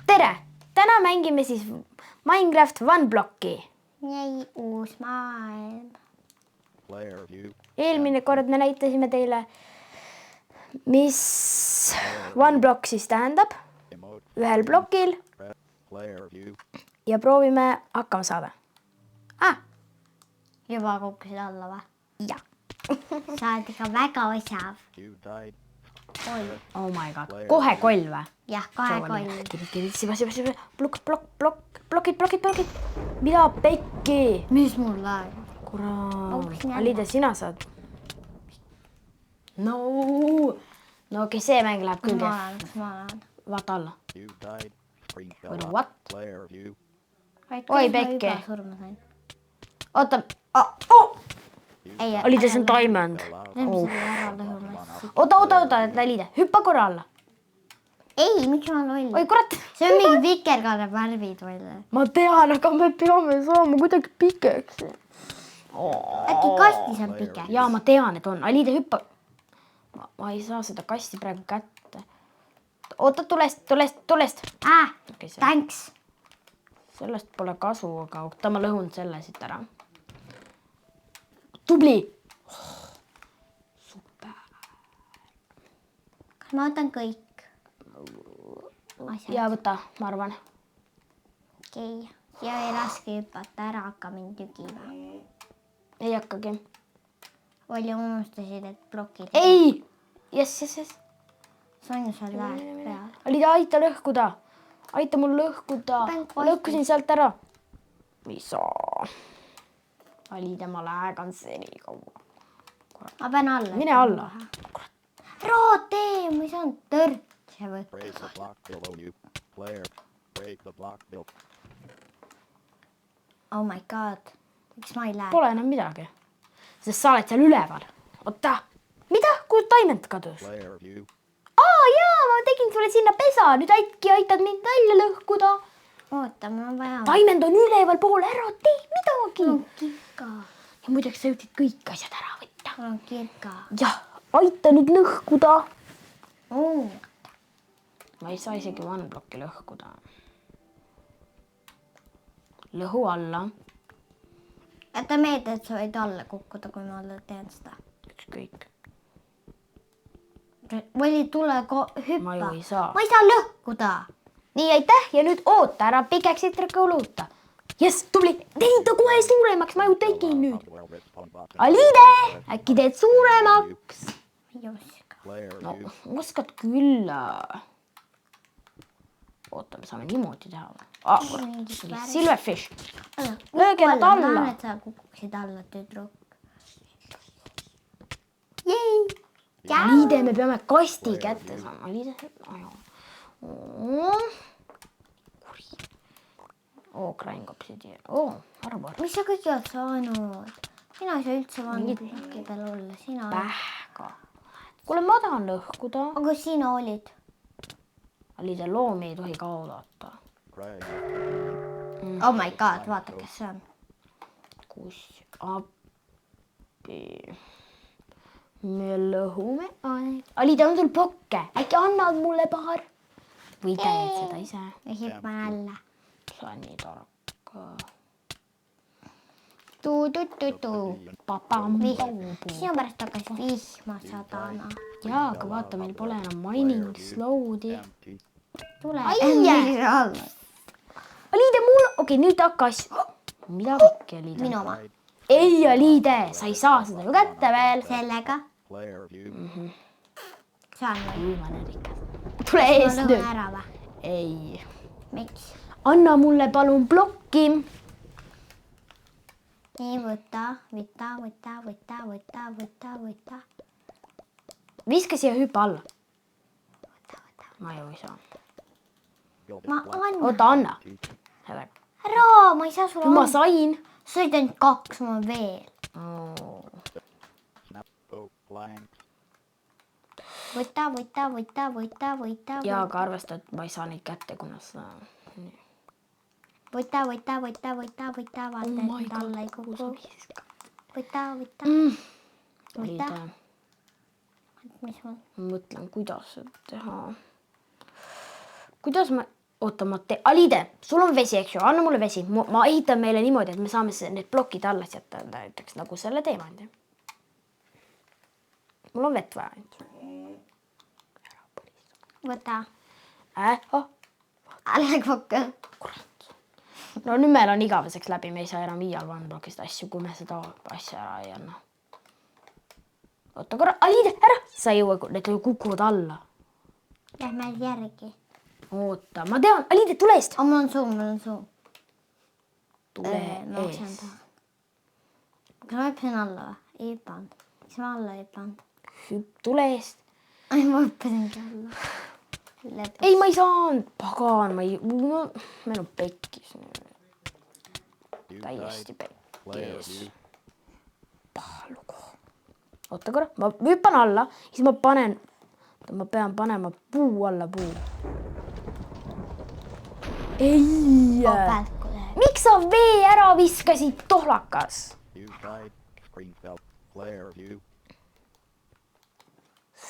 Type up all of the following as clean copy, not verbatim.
Tere! Täna mängime siis Minecraft OneBlocki. Jäi uus maailm. Eelmine kord me näitasime teile, mis OneBlock siis tähendab ühel blokil ja proovime hakkama saada. Juba kukkusid alla või? Jah. Sa oled ikka väga osav. Oh my god. Kohe koll või? Jah, kohe koll. Blokid. Mida pekki? Mis mul läheb? Kurat. Alida, sina saad. No, okei, see mäng läheb küll. Ma olen. Vaata alla. What? Oi, pekki. Oota. Alida, see on diamond. Oota, Alida. Hüppa korra alla. Ei, miks ma loll? Oi, kurat. See on mingi vikerkaare värvid või? Ma tean, aga me peame saama kuidagi pikeks. Äkki kastis on pike? Jaa, ma tean, et on. Alida, hüppa. Ma ei saa seda kasti praegu kätte. Oota, tulest. Thanks. Sellest pole kasu, aga oota, ma lõhun selle siit ära. Tubli. Super. Kas ma võtan kõik? Ja võta, ma arvan. Okei. Ja ei laske hüpata ära, hakka mind tügima. Ei hakkagi. Oli unustasid, et blokid. Ei! Yes. Sonju, sa lähed peale. Alida, aita lõhkuda. Aita mul lõhkuda. Lõhkusin sealt ära. Ei saa. Alida, ma lähegan seni kaua. Ma pean alla. Mine alla. Rootee, ma ei saanud tõrtse Break the block below you. Player, break the block below. Oh my god. Miks ma ei lähe? Pole enam midagi. Sest sa oled seal üleval. Oota. Mida? Kui diamond kadus? Player, you. Jaa, ma tegin sulle sinna pesa. Nüüd äkki aitad mind välja lõhkuda. Oota, ma vajan. Diamond on üleval pool. Ära tee midagi. Kirka. Ja muideks sa jõudsid kõik asjad ära võtta. Mul on kirka. Jah, aita nüüd lõhkuda. Oh. Ma ei saa isegi OneBlocki lõhkuda. Lõhu alla. Jäta meelde, et sa võid alla kukkuda, kui ma alla teen seda. Ükskõik. Või tule hüppa. Ma ju ei saa. Ma ei saa lõhkuda. Nii, aitäh. Ja nüüd oota ära pikeksit kuluta. Jess, tubli. Teid ta kohe suuremaks. Ma ju tegin nüüd. Alide, äkki teed suuremaks? Ei oska. No, oskad küll. Oota, me saame niimoodi teha. Silverfish. Lööge nad alla. Ma tahan, et sa kukuksid alla, tüdruk. Jei. Alide, me peame kasti kätte saama. Alide. Krainkopsid. Arvar. Mis sa kõik oled saanud? Sina ei saa üldse OneBlockidel olla. Sina. Pähka. Kuule, ma tahan lõhkuda. Aga sina olid. Alide, loomi ei tohi ka oodata. Oh my god, vaata, kes see on. Kus appi. Me lõhume. Alide, on sul plokke? Äkki annad mulle paar? Või teed seda ise? Ja hüppan alla. Sa on nii tark. Tu. Papam. Sinu pärast hakkas vihma sadama. Jaa, aga vaata, meil pole enam mining slow'di. Tule. Alide, mul... Okei, nüüd hakkas... Mida kõike, Alide? Minu oma. Ei, Alide, sa ei saa seda ju kätte veel. Sellega. Player, you. Saan või? Viimane rikas. Tule eest Ma nüüd. lõhun ära või? Ei. Miks? Anna mulle palun blokki. Nii, võta. Viska siia hüppa alla. Ma ju ei saa. Ma annan. Oota, anna. Ära, ma ei saa sulle Ma sain. Sa olid ainult 2, ma veel. Võta. Ja aga arvesta, et ma ei saa neid kätte, kuna sa... Võta. Vaata, et alla ei kuku. Võta. mis mul? ma mõtlen, kuidas seda teha. Kuidas ma, oota, Alide, sul on vesi, eks ju, anna mulle vesi. Ma ehitan meile niimoodi, et me saame need plokid alles jätta, näiteks nagu selle teemandi. mul on vett vaja ainult. Võta. Oh. Alla kokku. Kurat. No nüüd meil on igaveseks läbi, me ei saa enam iial OneBlockist asju, kui me seda asja ära ei anna. Oota korra, Alide, ära! Sa ei jõua, need kukuvad alla. Lähme järgi. Oota, ma tean, Alide, tule eest! Mul on suu. Tule Ma oksen eest. taha. Kas ma hüppasin alla või? Ei hüppanud. Mis ma alla ei hüppanud? Tule eest. Ai, ma hüppasingi alla. Ei, ma ei saanud. Pagan, ma ei... Meil on pekkis. Täiesti pekkis. Lugu. Oota korra, ma hüppan alla, siis ma panen... Ma pean panema puu alla puu. Ei! Päälku läheb. Miks sa vee ära viskasid, tohlakas?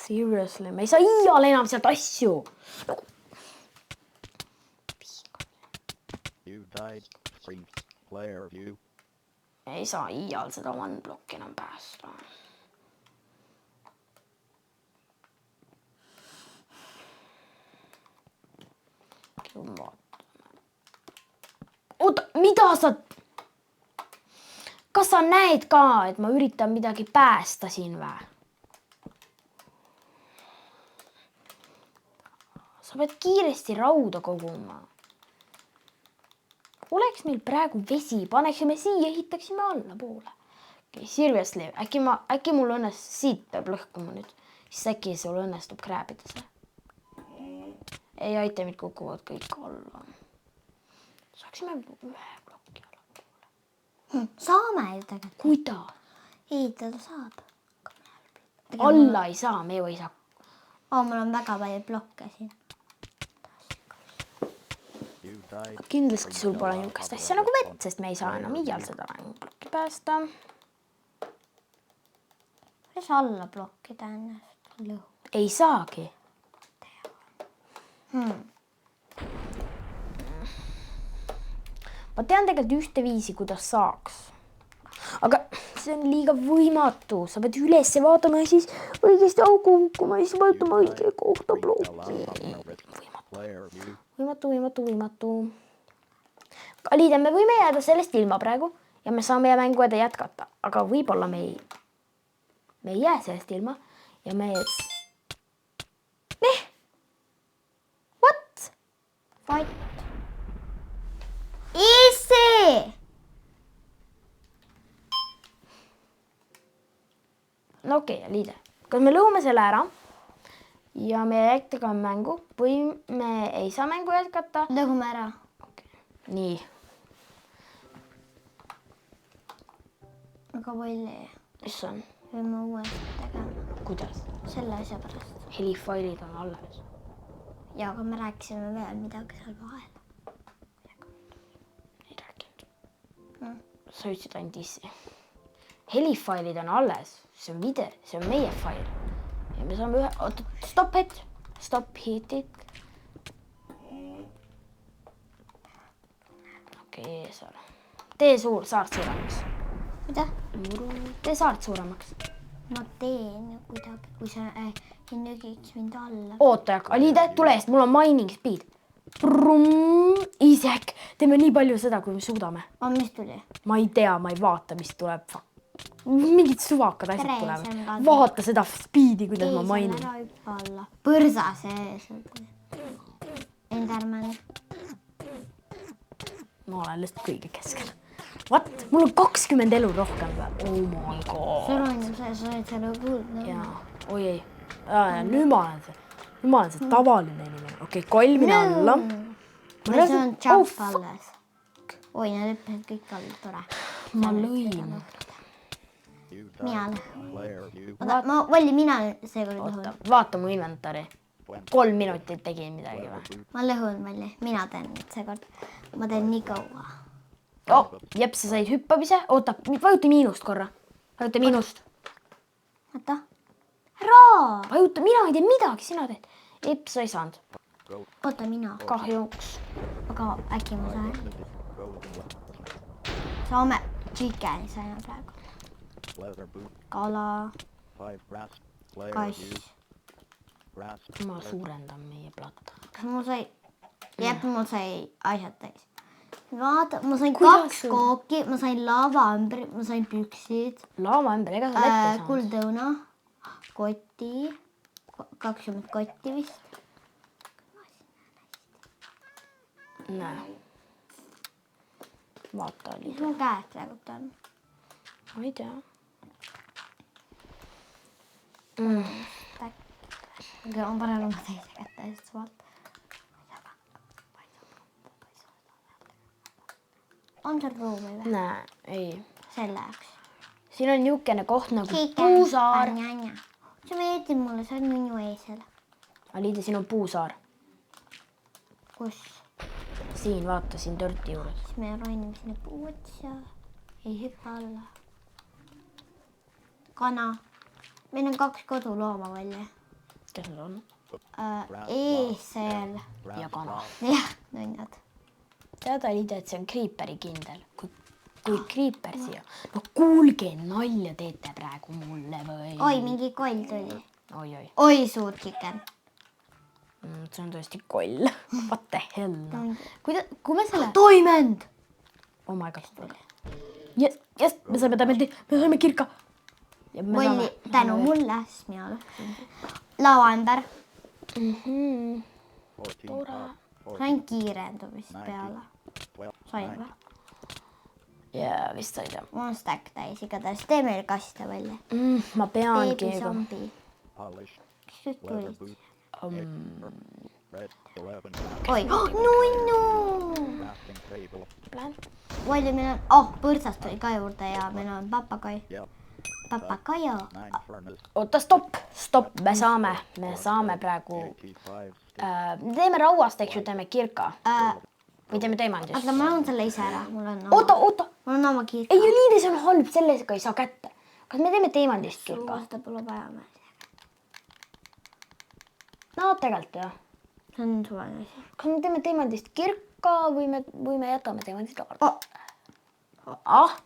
Seriously, me ei saa iial enam sealt asju. Ei saa iial seda OneBlocki enam päästa. Oota, mida sa... Kas sa näed ka, et ma üritan midagi päästa siin või? Sa pead kiiresti rauda koguma. Oleks meil praegu vesi, paneksime siia, ehitaksime alla poole. Okay, seriously, äkki mul õnnestub, siit peab lõhkuma nüüd. Siis äkki sul õnnestub krääbida see. Ei, itemid kukuvad kõik alla. Saaksime ühe plokki alla poole. Saame ju tegelikult. Kuidas? Ehitada saab. Alla ei saa, me ju ei saa. Mul on väga palju blokke siin. Kindlasti sul pole niisugust asja nagu vett, sest me ei saa enam iial seda plokki päästa. Kuidas alla blokkida ennast? Lõhu. Ei saagi. Ma tean tegelikult ühte viisi, kuidas saaks. Aga see on liiga võimatu. Sa pead üles vaatama ja siis õigesti auku hukkuma ja siis võtama õige kohta blokki. Võimatu. Alide, me võime jääda sellest ilma praegu ja me saame mängu jätkata. Aga võib-olla me ei jää sellest ilma ja me... What? Fight. Easy! No okei, Alide. Kas me lõhume selle ära ja me jätkame mängu või me ei saa mängu jätkata? Lõhume ära. Okay. Nii. Aga palju. Mis on? Võime uuesti tegema. Kuidas? Selle asja pärast. Helifailid on alles. Ja, aga me rääkisime veel midagi seal vahel. Ei rääkinud. Sa ütlesid ainult issi. Helifailid on alles. See on video, see on meie fail. Ja me saame ühe... Oota, stop hit. Stop hit it. Okei, seal. Tee saart suuremaks. Mida? Tee saart suuremaks. Ma teen kuidagi, kui sa ei nügiks mind alla. Oota, Alide, tule eest, mul on mining speed. Isek, teeme nii palju seda, kui me suudame. Mis tuli? Ma ei tea, ma ei vaata, mis tuleb. Mingid suvakad asjad tulevad. Vaata seda speedi, kuidas ma mainin. Ära hüppa alla. Põrsa sees. Enderman. Ma olen lihtsalt kõige keskel. What? Mul on 20 elu rohkem või? Oh my god. Sul on ju see, sa oled selle kuulda. Jaa, oi ei. Nüüd ma olen see tavaline inimene. Okei, kolmine alla. See on jump alles. Oi, need hüppasid kõik alla, tore. Ma lõin. Mina lõhun. Mina seekord lõhun. Oota, vaata mu inventari. 3 minutit tegin midagi või? Ma lõhun Valli, mina teen seekord. Ma teen nii kaua. Jep, sa said hüppamise. Oota, vajuta miinust korra. Vajuta miinust. Oota. Ära! vajuta , mina ei tee midagi , sina teed . Eps , sa ei saanud . oota , mina . kahjuks . aga äkki ma saan . Goes in left. saame chicken saime praegu . Leather boot. kala , 5 grass. Player kass . view. Grass. ma suurendan meie platta . kas mul sai , jep , mul sai asjad täis . vaata , ma sain Kuidas 2 sul- kooki , ma sain lavaämbri , ma sain püksid , laava ümber , ega sa vett ei saanud . kuldõuna , koti , 20 kotti vist . näe . vaata oli mis . mu käed praegu on ? ma ei tea . aga ma panen oma teise kätte , sest vaata . on seal ruumi või ? näe , ei . selle jaoks . siin on niisugune koht nagu puusaar . see meeldib mulle , see on minu eesel . Aliide , siin on puusaar . kus ? siin , vaata siin törti juures . siis me ronime sinna puu otsa . ei hüppa alla . kana . meil on 2 kodulooma välja . kes need on ? eesel . ja kana . jah , nunnad . tead , Aliide , et see on Creeperi kindel . kui Creeper siia . no kuulge , nalja teete praegu mulle või ? oi , mingi koll tuli . oi . oi , suur chicken . see on tõesti koll . What the hell ? kui me selle . toimend . oh my god . jess , me saime täpselt , me saime kirka . Molli , tänu mulle , siis mina lõhkusin . lavaämber . 14 Tore. up. sain kiirendumist peale . 12. sain või ? jaa , vist said jah . mul on stack täis , igatahes tee meil kaste välja . ma peangi . beebizombi . Polished. kes kõik Leather tulid ? boot. Red. 11 grass. oi , nunnu . Crafting table. Molli , meil on , põrtsast tuli ka juurde ja meil on papagai . Yep. papagaio . 9 furnace. oota , stopp , me saame praegu , 85. teeme rauast , eks ju , teeme kirka või teeme teemandist . oota , ma loon selle ise ära , mul on oota , mul on oma kirk . ei Liide , see on halb , sellega ei saa kätte . kas me teeme teemandist kirka ? seda pole vaja meil . no tegelikult jah . see on suvaline asi . kas me teeme teemandist kirka või me jätame teemandist Oh. lauale ? ah ,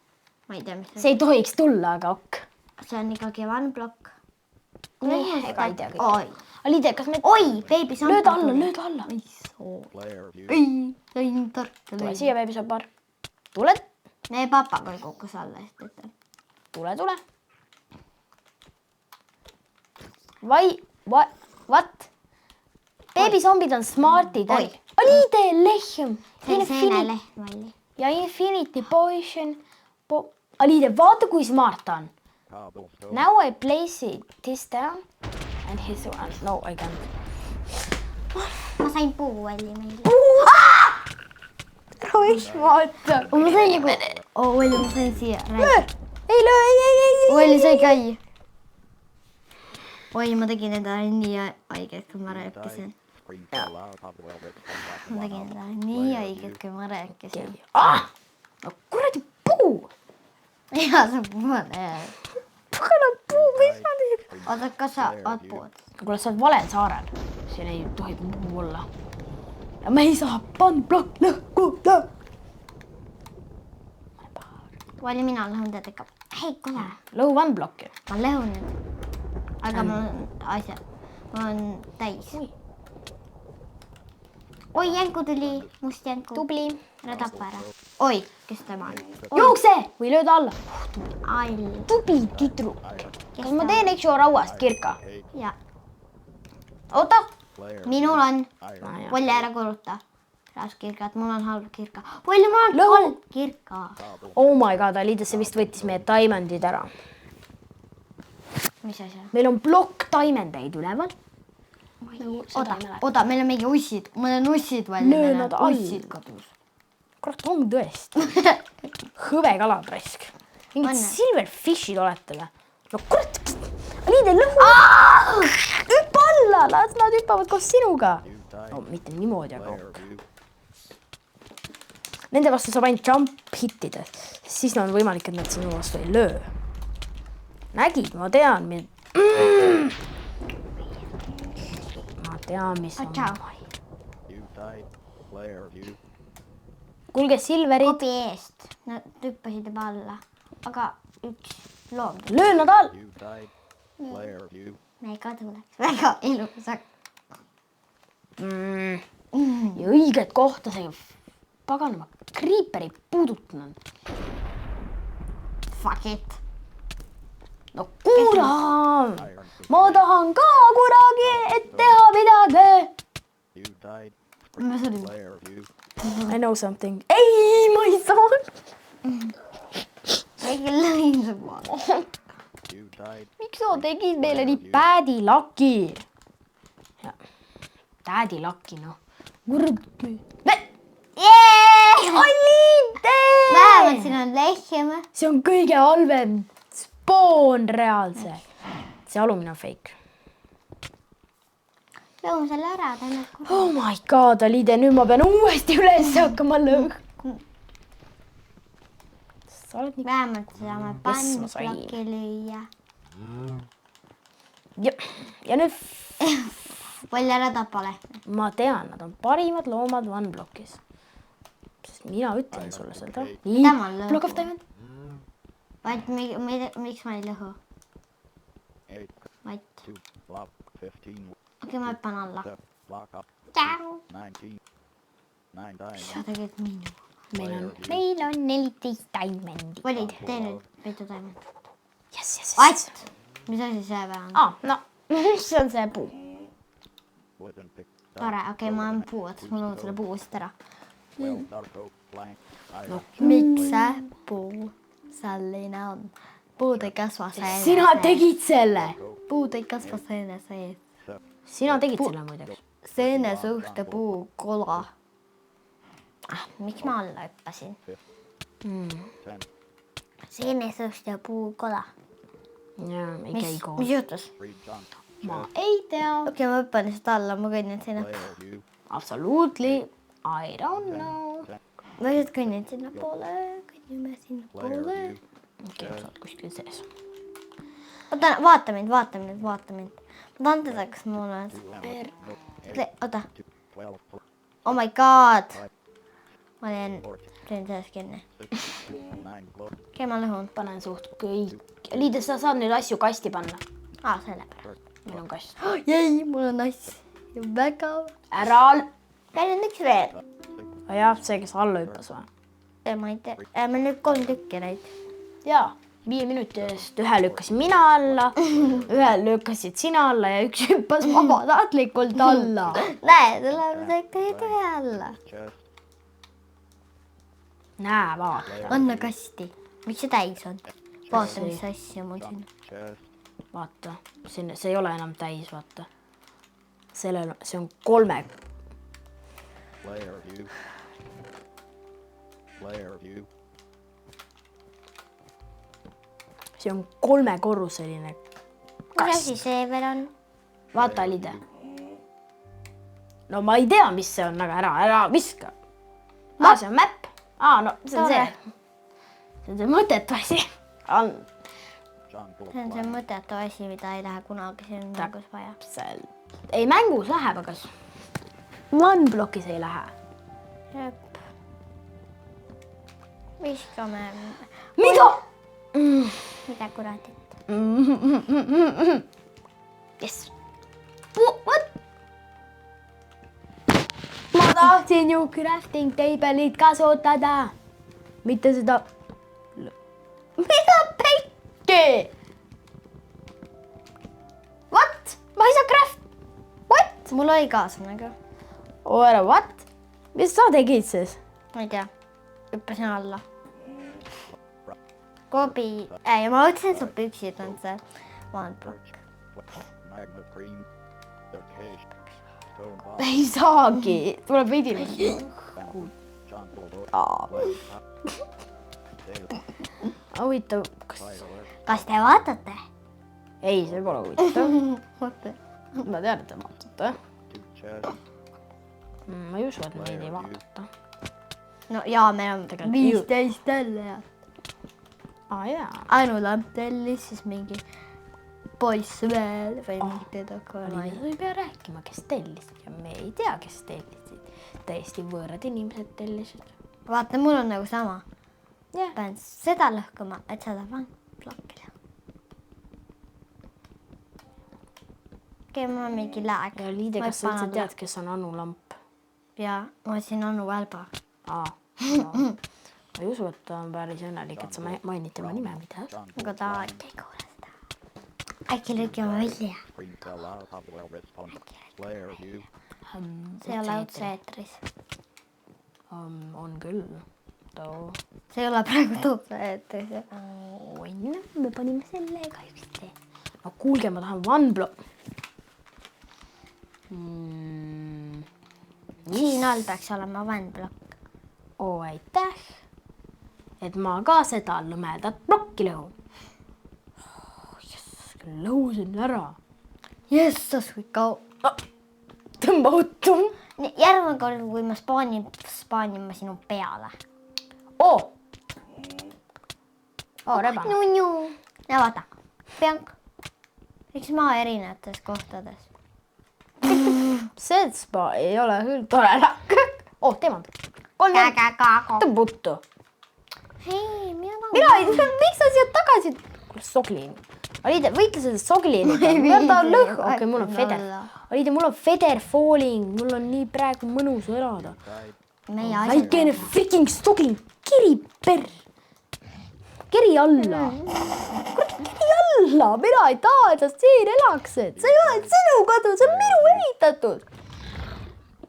ma ei tea , mis see ei tohiks tulla , aga ok . see on ikkagi one block . ega ei tea kõike . oi , Liide , kas me , oi , beebis on . lööda alla . Player view. ei , sain torka tule . siia , beebisobar . tule , meie papagai kukkus alla , sest et tule . What ? beebisombid on smartid . Oi. Liide , lehm . see on seenelehm oli . ja Infinity Potion . Liide , vaata , kui smart ta on . Cobblestone. Now I place this down and his one . No I can't . ma sain puuvalli meile . vaata . ma sain nagu , oi , ma sain siia . ei löö , ei . oi , sai käi . oi , ma tegin endale nii haiget , kui ma rääkisin . Spring fell out of the well. ma tegin endale nii haiget , kui ma rääkisin . no kuradi puu . ja see on punane . pagana puu , mis ma teen ? oota , kas sa oled pood ? kuule , sa oled valel saarel . siin ei tohi puu olla . ja me ei saa panna plokk lõhku . Vali , mina lõhun teda ikka . hei , kuule , lõhu one blokki . ma lõhun nüüd . aga mul on asjad , mul on täis . oi , jänku tuli , must jänku . tubli . ära tapa ära . oi , kes tema on ? jookse või lööda alla . all . tubli tüdruk . kas ma teen , eks ju , rauast kirka ? ja oota . Player minul on , iron. Volli ära kuluta . kirkad , mul on halb kirka . Volli , mul on Lõhu. halb kirka . Oh my god , Alides , see vist võttis meie diamondid ära . mis asja ? meil on plokk diamondeid üleval . oota , meil on mingi ussid , mul on ussid Volli . Löö nad alla. ussid kodus . kurat , on tõesti . hõbekalad raisk . mingid On. silverfishid olete või ? no kurat , Aliide , lõhu . hüppa alla , las nad hüppavad koos sinuga . You die. no mitte niimoodi , aga Player view. nende vastu saab ainult jump hittida , siis on võimalik , et nad sinu vastu ei löö . nägid , ma tean . tean, mis on Tšau. mai. You died. Player you. Kuulge, Silverid, Kobi eest. Nad hüppasid juba alla. Aga üks loom. löö nad all. You died. Player you. Meiega tuleks väga ilus. Ja õiget kohta see paganama Creeper ei puudutanud. Fuck it. No kurat! Iron. Ma tahan ka kuragi, et teha midagi. You died. Ma sain. Player you. I know something. Ei, ma ei saa. Ei lõin su poole. You died. Miks sa tegid meile nii bädi laki? Tädi laki, noh. Kurb. Alinte! Vähemalt siin on lehm. See on kõige halvem spoon reaalse. See alumine on fake. Lõun selle ära, teeme. Oh my god, Alide, nüüd ma pean uuesti üles hakkama lõhku. Sa oled nii... Vähemalt saame ma sain. pannplokki lüüa. Ja nüüd Palju ära tapale. ma tean, nad on parimad loomad OneBlockis. Sest mina ütlen sulle seda. Nii, Tema lõhu. Block of Diamond. Vaid miks ma ei lõhu? 8. Vaid. 2. Block 15. Okei, ma hüppan alla. Block up. Tšau. 19. 9 diamonds. Sa tegid minu. Meil on 14 diamondi. Valid, tee nüüd mitu taimend. Yes. Vaid. Mis asi see veel on? No, see on see puu. Wooden pick. Tore, okei, ma olen puu, et ma lõun selle puu siit ära. 12 dark oak plank. Iron. Miks see puu selline on? Puud ei kasva seene Sina tegid selle. Puud ei kasva seene sees. Sina tegid selle muideks. Seene suhte puu kola. Miks ma alla hüppasin? 10. Seene suhte puu kola. Jaa, ei käi koos. Mis juhtus? 3 junk. Ma ei tea. Okei, ma hüppan lihtsalt alla, ma kõnnin sinna. Player you. Absolutely. I don't know. Ma lihtsalt kõnnin sinna poole, kõnnime sinna Player poole. you. Okei, sa oled kuskil sees. Oota, vaata mind. Ma tahan teda, kas mul on... Oota. 12. Oh my god. Ma teen sellest kinni. 9 block. Okei, ma lõhun. Panen suht kõik. Liida, sa saad nüüd asju kasti panna. Sellepärast. Meil on kast. Jäi, mul on asju väga... Ära all. Meil on üks veel. Jah, see, kes alla hüppas või? Ma ei tea. Meil on nüüd 3 tükki neid. Jaa, 5 minuti eest ühe lükkasin mina alla, ühe lükkasid sina alla ja üks hüppas vabatahtlikult alla. Näe, tuleb ikka ühe alla. Chest. Näe, vaata. Anna kasti. Miks see täis on? Vaata, mis asja mul siin. Chest. Vaata, see ei ole enam täis, vaata. See on 3. Player you. Player you. See on 3-korruseline Mis kast. asi see veel on? Vaata, Lide. No ma ei tea, mis see on, aga ära viska. See on mäpp. No see on see. See on see mõttetu asi. See on see mõttetu asi, mida ei lähe kunagi siin mängus vaja. Ei, mängus läheb, aga OneBlockis ei lähe. Jep. Viskame. Mida? Mida kuratit? Yes. What? Ma tahtsin ju crafting table'it kasutada. Mitte seda. Mida pekki? What? Ma ei saa craft. What? Mul oli kaaslane ka. Oota, what? Mis sa tegid siis? Ma ei tea. Hüppasin alla. Kobi. Ei, ma mõtlesin, et su püksid on see OneBlock. Magma cream. Occasion. Stone box. Ei saagi. Tuleb veidi. Junk. Huvitav. Kas te vaatate? Ei, see pole huvitav. Vaata. Ma tean, et te vaatate. 2 chest. Ma ei usu, et meid ei vaadata. No jaa, meil on Tegelikult 15 tellijat. Jaa. Ainu lamp tellis, siis mingi poiss veel või mingid ei pea rääkima, kes tellisid ja me ei tea, kes tellisid. Täiesti võõrad inimesed tellisid. vaata, mul on nagu sama. Jah. Pean seda lõhkuma, et seda plokile. Okei, mul on mingi lääg. Ja Liide, kas sa üldse tead, kes on Anu Lamp? Ja ma siin Anu Välba. Ma ei usu, et ta on päris õnnelik, et sa mainid tema nime, mida? Aga ta ei kuule seda. Äkki lõikame välja. See ei ole otse-eetris. On küll. See ei ole praegu otse-eetris. On, me panime selle kahjuks tee. No kuulge, ma tahan OneBlock. Siin all peaks olema OneBlock. Aitäh, et ma ka seda lõmedat plokki lõhun. Lõhusin ära. Jessas, kui Tõmba uttu. Järgmine kord, kui ma spaanin ma sinu peale. Reba. Ja vaata, peank. Miks ma erinevates kohtades? See spa ei ole küll tore lakk. Teemad. Tõmba uttu. Hei, mina Miks sa siia tagasi? Soglin. Aliide, võitle selle sogliniga. Okei, mul on feder. Aliide, mul on feder falling. Mul on nii praegu mõnus elada. Väikene freaking soglin. Kiri per. Kiri alla. Kiri alla. Mina ei taha, et sa siin elaksid. See ei ole sinu kodu, see on minu ehitatud.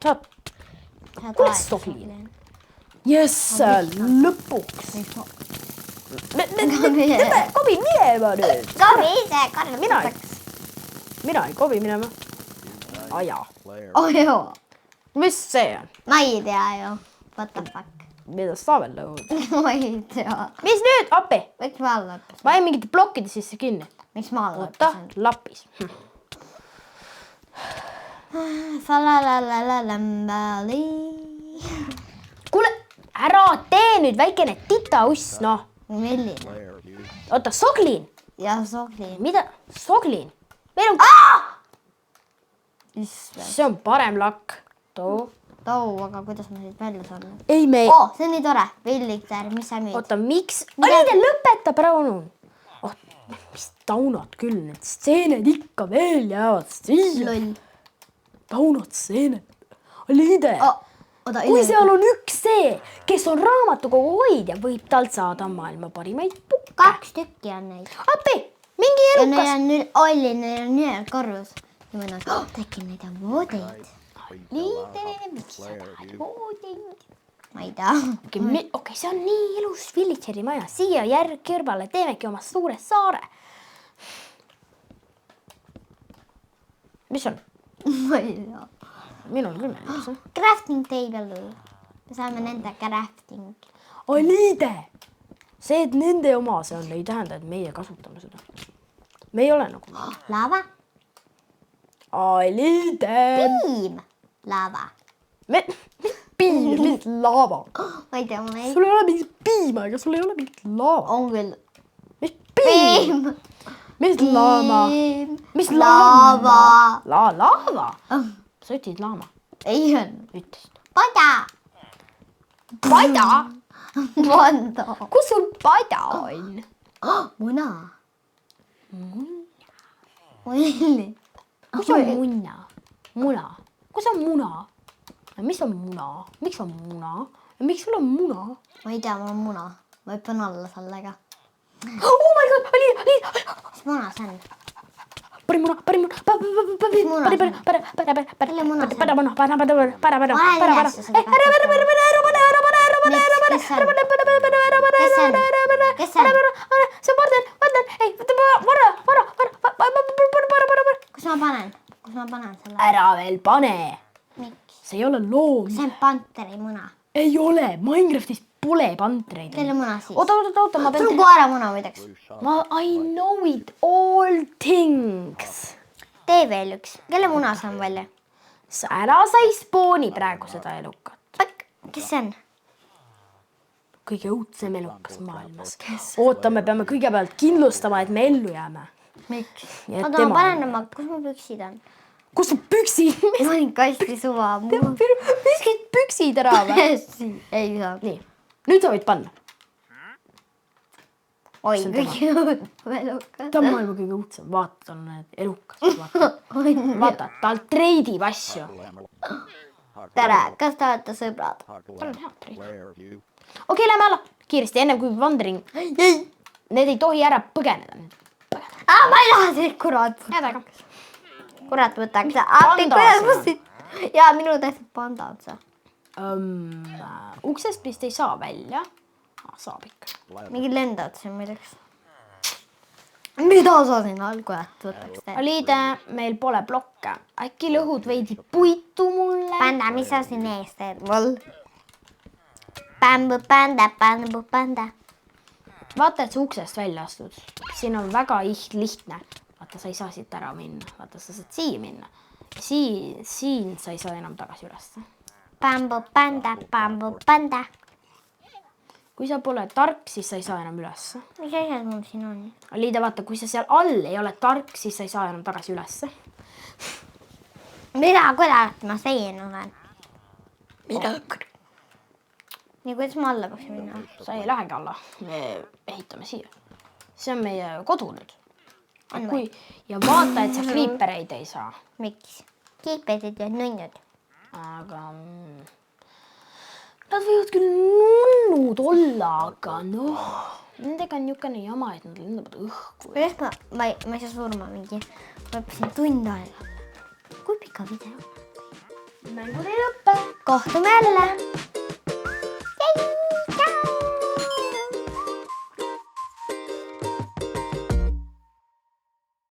Saad. Kuidas soglin? Jess, lõpuks. Kobi minema nüüd. Kobi ise, Mina ei kobi minema. Aja. joo. Mis see on? Ma ei tea ju. What the fuck? Mida sa veel lõhud? Ma ei tea. Mis nüüd? Appi. Miks ma alla õppisin? Ma jäin mingite plokkide sisse kinni. Miks ma alla Oota, õppisin? lapis. Falalalalalambali. Kuule, ära tee nüüd väikene titauss, noh. Milline? Oota, soglin. Ja soglin. Mida? Soglin. Meil on... See on parem lakk. Too. Aga kuidas ma siit välja saan? Ei, me... See on nii tore. Villikter, mis sa müüd? Oota, miks? Aliide, lõpeta praegu. Mis taunad küll, need stseened ikka veel jäävad siia. Loll. Taunad stseened. Aliide. Kui seal on üks see, kes on raamatukogu hoidja, võib talt saada maailma parimaid pukke. 2 tükki on neid. Appi, mingi Ja elukas. neil on nii korrus. Ja ma olen, tekib neid on voodeid. Liide, miks sa tahad voodeid? Ma ei tea. Okei, see on nii ilus villageri maja. Siia kõrvale teemegi oma suure saare. Mis on? Ma ei tea. Minul küll meeldis. Crafting table. Me saame nende crafting. Aliide! See, et nende oma see on, ei tähenda, et meie kasutame seda. Me ei ole nagu... Lava. Aliide! Piim. Lava. Piim, mingit laava. Ma ei tea, ma ei... Sul ei ole mingit piima, aga sul ei ole mingit laava. On küll. Mis piim? Mis laama? Mis Lava. Laava? Sa ütlesid laama. Ei on. Ütlesid. Pada. Pada? Vanda. Kus sul pada on? Muna. Kus on munna? Muna. Kus on muna? Mis on muna? Miks on muna? Miks sul on muna? Ma ei tea, mul on muna. Ma hüppan alla sellega. Oh my god, Ali! Mis muna see on? Pari muna. Kus ma panen selle? Ära veel pane. Miks? See ei ole loom. See on panteri muna. Ei ole. Minecraftis pole pantreid. Kelle muna siis? Oota, ma See on pean... koera muna muideks. I know it all things. Tee veel üks. Kelle muna see on välja? Ära sa ei spooni praegu seda elukat. Kes see on? Kõige õudsem elukas maailmas. Oota, me peame kõigepealt kindlustama, et me ellu jääme. miks ? Ja oota , tema- ma panen oma , kus mu püksid on ? kus su püksid ? ma olin kasti suva . viskid püksid ära või ? ei saa . nii , nüüd sa võid panna . oi , See on tema. kõige elukas . ta on maailma kõige õudsem , vaata , tal on need elukas , vaata , ta treidib asju . tere , kas te olete sõbrad ? tal on head treid . Player view. okei , lähme alla kiiresti , ennem kui Wandering . Need ei tohi ära põgeneda nüüd . ma ei taha siit , kurat . head aega . kurat , võtaks appi , Panda kuidas ma see on. siit . jaa , minu tähtsad panda on see . uksest vist ei saa välja . saab ikka . mingi lendavad siin muideks . mida sa siin algujat võtaks teed ? Aliide , meil pole blokke . äkki lõhud veidi puitu mulle ? panda , mis sa siin ees teed mul ? Bambu panda , bambu panda . vaata , et sa uksest välja astud . siin on väga lihtne . vaata , sa ei saa siit ära minna . vaata , sa saad siia minna . siin sa ei saa enam tagasi ülesse . Bambu panda , bambu panda . kui sa pole tark , siis sa ei saa enam ülesse . mis asjad mul siin on ? Aliide , vaata , kui sa seal all ei ole tark , siis sa ei saa enam tagasi ülesse . mida , kuidas ma siin olen ? nii , kuidas ma alla peaksin minna ? sa ei lähegi alla . me ehitame siia . see on meie kodu nüüd . kui ja vaata , et sa kriipereid ei saa . miks ? kiipesid ja nunnud . aga nad võivad küll nunnud olla , aga noh , nendega on niisugune jama , et nad lendavad õhku . kuidas ma ei saa surma mingi , ma õppisin tund aega . kui pika video ? mängud ei lõpe . kohtume jälle .